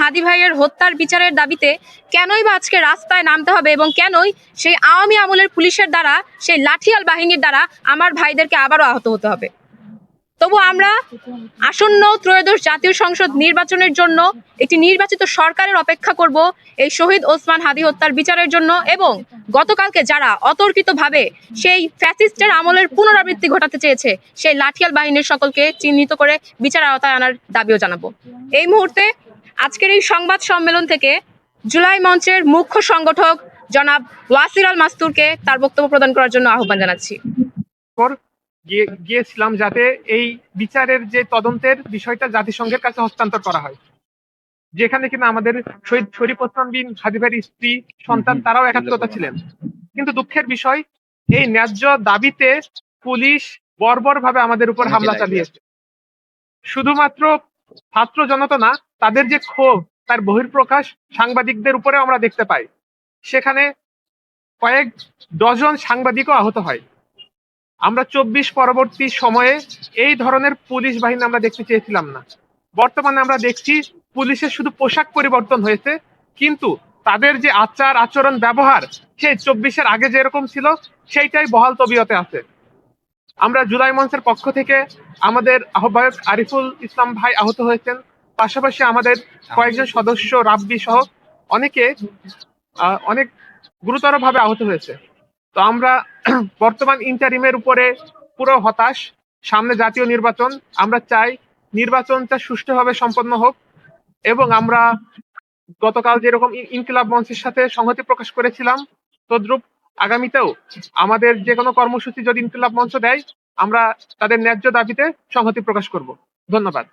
হাদী ভাইয়ের হত্যার বিচারের দাবিতে কেনই বা আজকে রাস্তায় নামতে হবে এবং কেনই সেই আওয়ামী আমলের পুলিশের দ্বারা, সেই লাঠিয়াল বাহিনীর দ্বারা আমার ভাইদেরকে আবারও আহত হতে হবে। তবু আমরা আসন্ন ত্রয়োদশ জাতীয় সংসদ নির্বাচনের জন্য একটি নির্বাচিত সরকারের অপেক্ষা করব এই শহীদ ওসমান হাদী হত্যার বিচারের জন্য, এবং গতকালকে যারা অতর্কিতভাবে সেই ফ্যাসিস্টের আমলের পুনরাবৃত্তি ঘটাতে চেয়েছে সেই লাঠিয়াল বাহিনীর সকলকে চিহ্নিত করে বিচার আওতায় আনার দাবিও জানাবো। এই মুহূর্তে আজকের এই সংবাদ সম্মেলন থেকে জুলাই মঞ্চের মুখ্য সংগঠক জনাব ওয়াসির আল মাস্তুরকে তার বক্তব্য প্রদান করার জন্য আহ্বান জানাচ্ছি। গিয়েছিলাম যাতে এই বিচারের যে তদন্তের বিষয়টা জাতিসংঘের কাছে হস্তান্তর করা হয়, যেখানে কিনা আমাদের শহীদ শরীফ ওসমান বিন হাদী ভাইয়ের স্ত্রী, সন্তান তারাও একাত্মতা ছিলেন। কিন্তু দুঃখের বিষয়, এই ন্যায্য দাবিতে পুলিশ বর্বরভাবে আমাদের উপর হামলা চালিয়েছে। শুধুমাত্র ছাত্র জনতা না, তাদের যে ক্ষোভ তার বহিঃপ্রকাশ সাংবাদিকদের উপরে আমরা দেখতে পাই। সেখানে কয়েক ডজন সাংবাদিকও আহত হয়। আমরা 24 পরবর্তী সময়ে এই ধরনের পুলিশ বাহিনী আমরা দেখতে চেয়েছিলাম না। বর্তমানে আমরা দেখছি পুলিশের শুধু পোশাক পরিবর্তন হয়েছে, কিন্তু তাদের যে আচার আচরণ ব্যবহার সেই 24-এর আগে যেরকম ছিল সেইটাই বহাল তবিয়তে আছে। আমরা জুলাই মঞ্চের পক্ষ থেকে আমাদের আহ্বায়ক আরিফুল ইসলাম ভাই আহত হয়েছেন, পাশাপাশি আমাদের কয়েকজন সদস্য রাব্বি সহ অনেকে অনেক গুরুতরভাবে আহত হয়েছে। তো আমরা বর্তমান ইন্টারিমের উপরে পুরো হতাশ। সামনে জাতীয় নির্বাচন, আমরা চাই নির্বাচনটা সুষ্ঠুভাবে সম্পন্ন হোক, এবং আমরা গতকাল যেরকম ইনকিলাব মঞ্চের সাথে সংহতি প্রকাশ করেছিলাম, তদ্রুপ আগামীতেও আমাদের যে কোনো কর্মসূচি যদি ইনকিলাব মঞ্চ দেয়, আমরা তাদের ন্যায্য দাবিতে সংহতি প্রকাশ করব। ধন্যবাদ।